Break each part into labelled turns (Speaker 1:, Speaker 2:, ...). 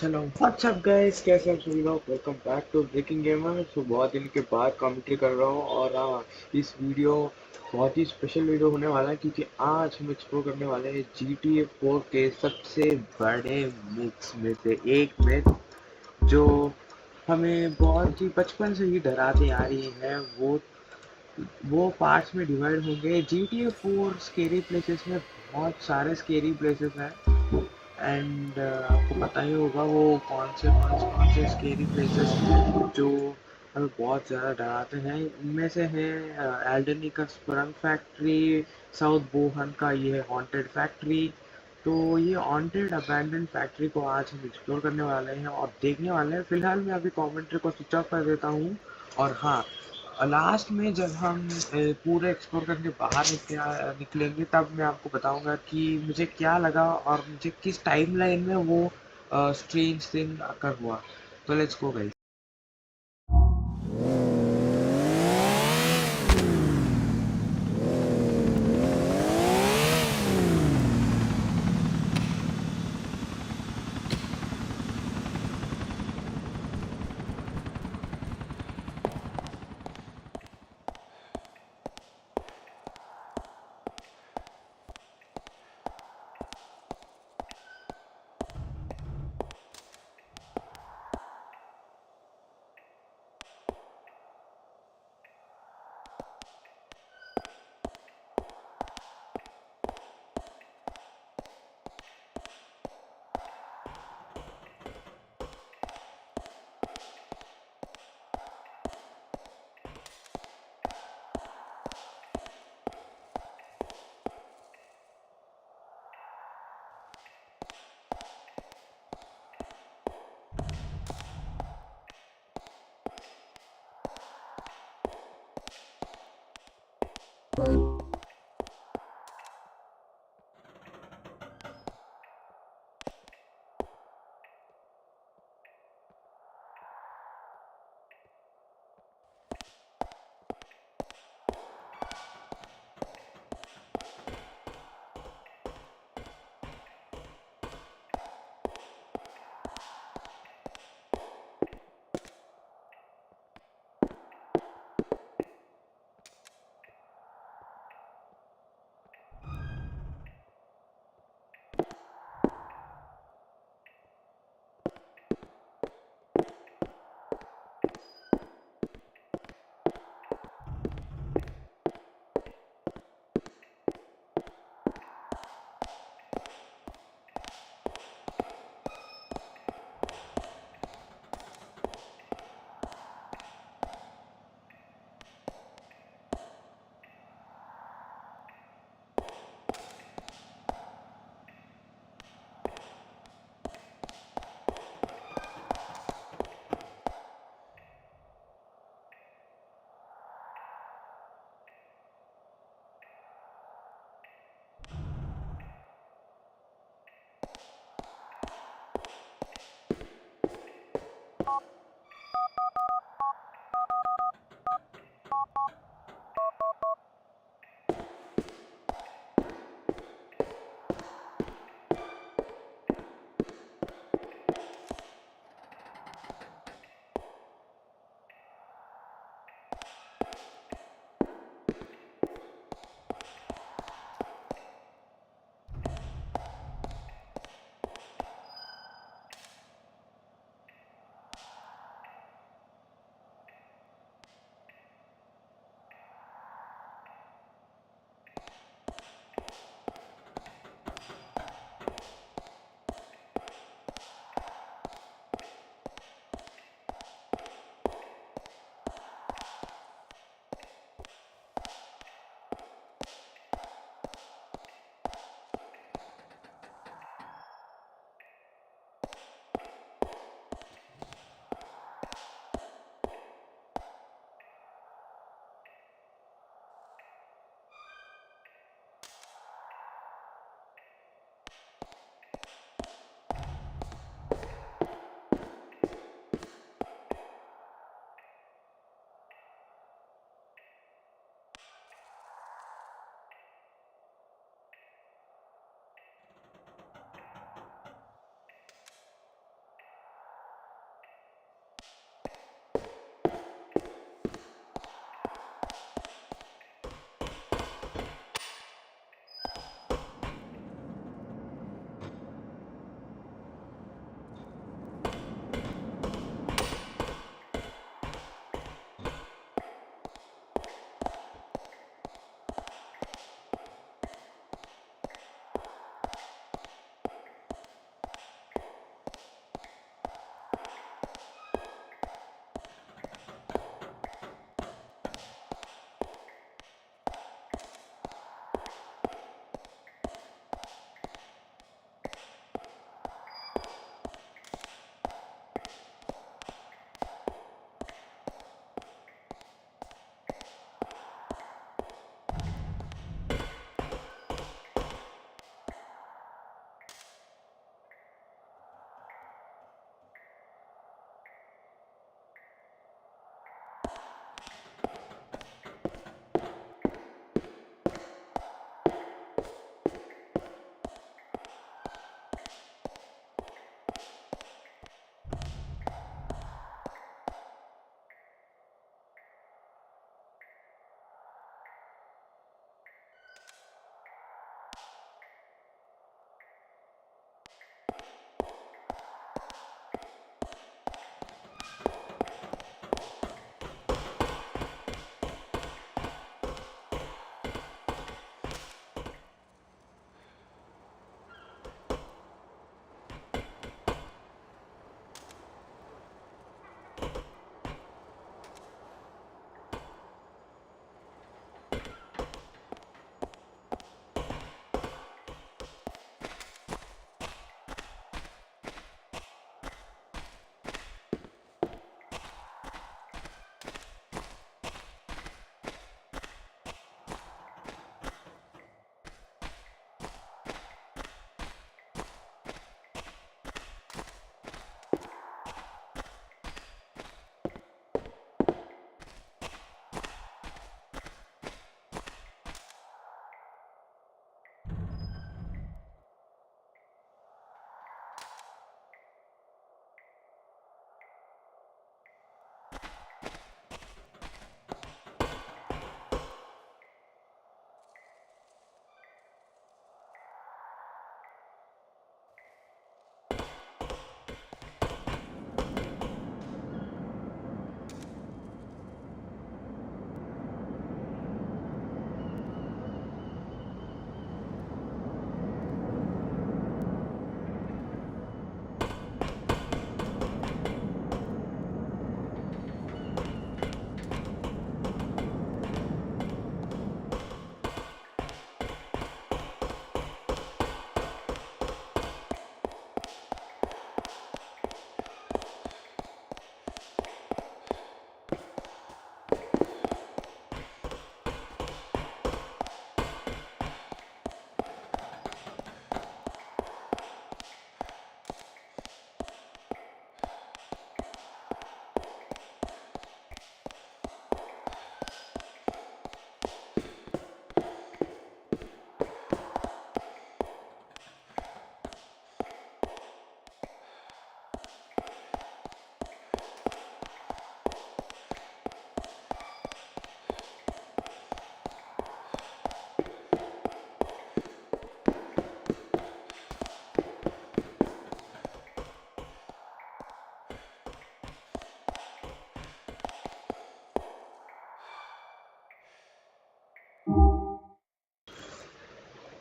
Speaker 1: चलो WhatsApp guys, कैसे आप सभी लोग। Welcome back to breaking gamer. तो बहुत दिन के बाद कमेंट्री कर रहा हूँ और हाँ, इस वीडियो बहुत ही स्पेशल वीडियो होने वाला है क्योंकि आज हम एक्सप्लोर करने वाले हैं GTA 4 के सबसे बड़े मिथ्स में से एक मिथ जो हमें बहुत ही बचपन से ही डराती आ रही है। वो पार्ट्स में डिवाइड होंगे। GTA 4 स्केरी प्लेसेस में बहुत सारे स्केरी प्लेसेस हैं एंड आपको पता ही होगा वो कौन से स्केरी प्लेसेस हैं जो हमें बहुत ज़्यादा डराते हैं। इनमें से है एल्डनी का स्प्रंग फैक्ट्री, साउथ बोहन का ये हॉन्टेड फैक्ट्री। तो ये हॉन्टेड अबैंडन फैक्ट्री को आज हम एक्सप्लोर करने वाले हैं और देखने वाले हैं। फिलहाल मैं अभी कमेंट्री को स्विच ऑफ कर देता हूँ और हाँ, लास्ट में जब हम पूरे एक्सप्लोर करके बाहर निकलेंगे तब मैं आपको बताऊंगा कि मुझे क्या लगा और मुझे किस टाइमलाइन में वो स्ट्रेंज थिंग अकर हुआ। तो लेट्स गो गाइस।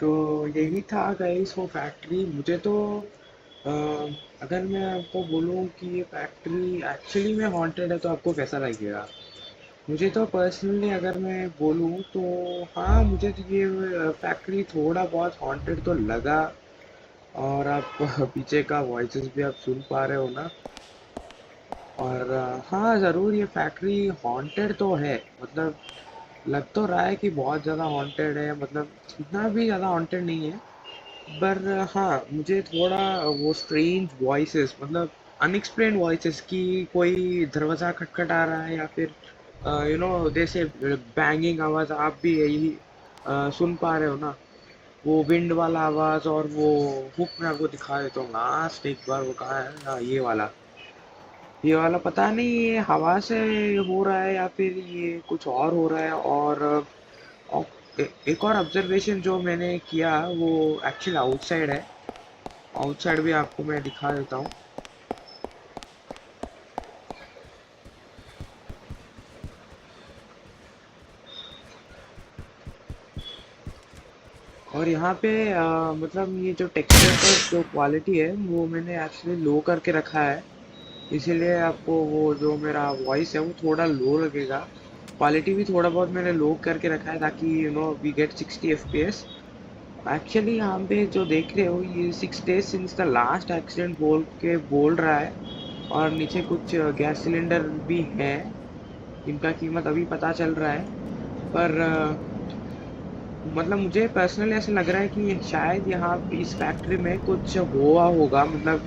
Speaker 1: तो यही था गाइस वो फैक्ट्री। मुझे तो अ, अगर मैं आपको बोलूँ कि ये फैक्ट्री एक्चुअली में हॉन्टेड है तो आपको कैसा लगेगा? मुझे तो पर्सनली अगर मैं बोलूँ तो हाँ, मुझे तो ये फैक्ट्री थोड़ा बहुत हॉन्टेड तो लगा। और आप पीछे का वॉइसेस भी आप सुन पा रहे हो ना। और हाँ, ज़रूर ये फैक्ट्री हॉन्टेड तो है। मतलब लग तो रहा है कि बहुत ज़्यादा हॉन्टेड है, मतलब इतना भी ज़्यादा हॉन्टेड नहीं है। पर हाँ, मुझे थोड़ा वो स्ट्रेंज वॉइसेस, मतलब अनएक्सप्लेन वॉइसेस की कोई दरवाज़ा खटखटा रहा है या फिर जैसे बैंगिंग आवाज़ आप भी यही सुन पा रहे हो ना। वो विंड वाला आवाज़ और वो हुक मैं आपको दिखा देता हूँ लास्ट एक बार। वो कहाँ है? हाँ, ये वाला पता नहीं ये हवा से हो रहा है या फिर ये कुछ और हो रहा है। और एक और ऑब्जर्वेशन जो मैंने किया वो एक्चुअली आउटसाइड है। आउटसाइड भी आपको मैं दिखा देता हूँ। और यहाँ पे मतलब ये जो टेक्सचर का जो क्वालिटी है वो मैंने एक्चुअली लो करके रखा है। इसीलिए आपको वो जो मेरा वॉइस है वो थोड़ा लो लगेगा। क्वालिटी भी थोड़ा बहुत मैंने लो करके रखा है ताकि वी गेट 60 FPS। एक्चुअली यहाँ पे जो देख रहे हो ये 6 days since the last accident बोल रहा है। और नीचे कुछ गैस सिलेंडर भी हैं जिनका कीमत अभी पता चल रहा है। पर मतलब मुझे पर्सनली ऐसा लग रहा है कि शायद यहाँ पे इस फैक्ट्री में कुछ हुआ होगा। मतलब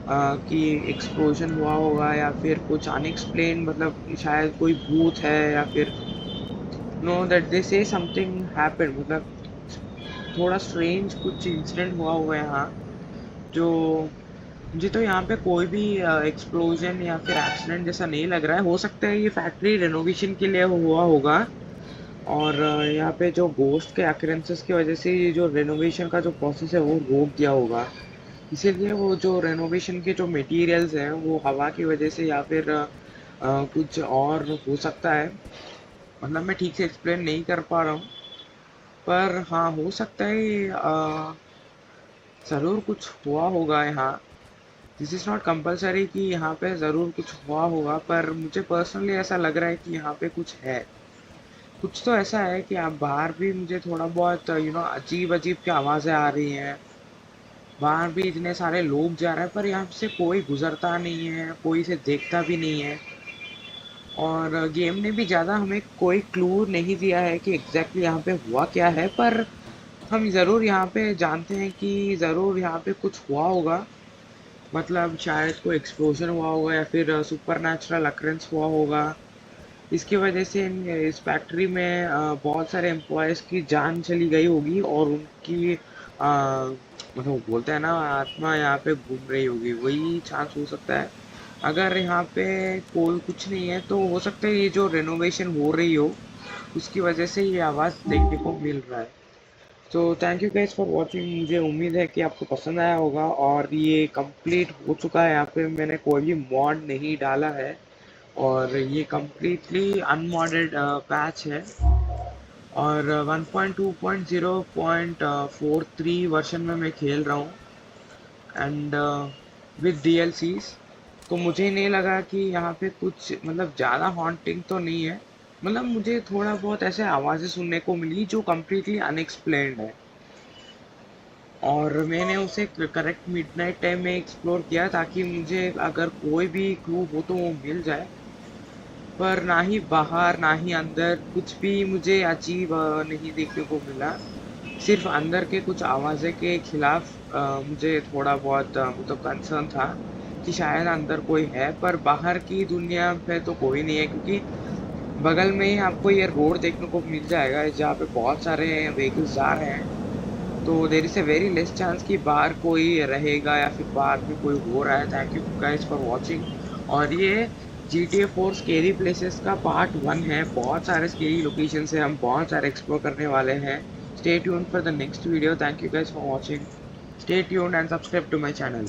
Speaker 1: कि एक्सप्लोजन हुआ होगा या फिर कुछ अनएक्सप्लेन, मतलब शायद कोई भूत है या फिर नो दैट दे से समथिंग हैपेंड। मतलब थोड़ा स्ट्रेंज कुछ इंसिडेंट हुआ हुआ है यहाँ। जो मुझे तो यहाँ पे कोई भी एक्सप्लोजन या फिर एक्सीडेंट जैसा नहीं लग रहा है। हो सकता है ये फैक्ट्री रेनोवेशन के लिए हुआ होगा। और यहाँ पे जो गोस्ट के अक्रेंसेस की वजह से ये जो रेनोवेशन का जो प्रोसेस है वो रोक दिया होगा। इसीलिए वो जो रेनोवेशन के जो मटेरियल्स हैं वो हवा की वजह से या फिर कुछ और हो सकता है। मतलब मैं ठीक से एक्सप्लेन नहीं कर पा रहा हूँ। पर हाँ, हो सकता है ज़रूर कुछ हुआ होगा यहाँ। दिस इज़ नॉट कंपलसरी कि यहाँ पे ज़रूर कुछ हुआ होगा, पर मुझे पर्सनली ऐसा लग रहा है कि यहाँ पे कुछ है। कुछ तो ऐसा है कि आप बाहर भी मुझे थोड़ा बहुत अजीब अजीब की आवाज़ें आ रही हैं। बाहर भी इतने सारे लोग जा रहे हैं पर यहाँ से कोई गुजरता नहीं है, कोई इसे देखता भी नहीं है। और गेम ने भी ज़्यादा हमें कोई क्लू नहीं दिया है कि एग्जैक्टली यहाँ पे हुआ क्या है। पर हम ज़रूर यहाँ पे जानते हैं कि ज़रूर यहाँ पे कुछ हुआ होगा। मतलब शायद कोई एक्सप्लोजन हुआ होगा या फिर सुपर नेचुरल अक्रेंस हुआ होगा। इसकी वजह से इस फैक्ट्री में बहुत सारे एम्प्लॉयज़ की जान चली गई होगी और उनकी मतलब बोलते हैं ना आत्मा यहाँ पे घूम रही होगी, वही चांस हो सकता है। अगर यहाँ पे कोई कुछ नहीं है तो हो सकता है ये जो रेनोवेशन हो रही हो उसकी वजह से ये आवाज़ देखने को मिल रहा है। तो thank you guys for watching. मुझे उम्मीद है कि आपको पसंद आया होगा और ये कंप्लीट हो चुका है। यहाँ पे मैंने कोई भी मॉड नहीं डाला है और ये कम्प्लीटली अनमॉडेड पैच है। और 1.2.0.43 वर्जन में मैं खेल रहा हूँ एंड विद DLCs। तो मुझे नहीं लगा कि यहाँ पे कुछ मतलब ज़्यादा हॉन्टिंग तो नहीं है। मतलब मुझे थोड़ा बहुत ऐसे आवाज़ें सुनने को मिली जो कम्प्लीटली अनएक्सप्लेन्ड है। और मैंने उसे करेक्ट मिडनाइट टाइम में एक्सप्लोर किया ताकि मुझे अगर कोई भी क्लू हो तो वो मिल जाए। पर ना ही बाहर ना ही अंदर कुछ भी मुझे अजीब नहीं देखने को मिला। सिर्फ अंदर के कुछ आवाज़ें के खिलाफ मुझे थोड़ा बहुत मतलब कंसर्न था कि शायद अंदर कोई है। पर बाहर की दुनिया पे तो कोई नहीं है क्योंकि बगल में ही आपको ये रोड देखने को मिल जाएगा जहाँ पे बहुत सारे व्हीकल्स जा रहे हैं। तो there is a very less chance कि बाहर कोई रहेगा या फिर बाहर में कोई हो रहा है। Thank you guys for watching. और ये GTA 4 स्केरी प्लेसेस का पार्ट 1 है। बहुत सारे स्केरी लोकेशन है, हम बहुत सारे एक्सप्लोर करने वाले हैं। Stay tuned for the next video. Thank you guys for watching. Stay tuned and subscribe to my channel.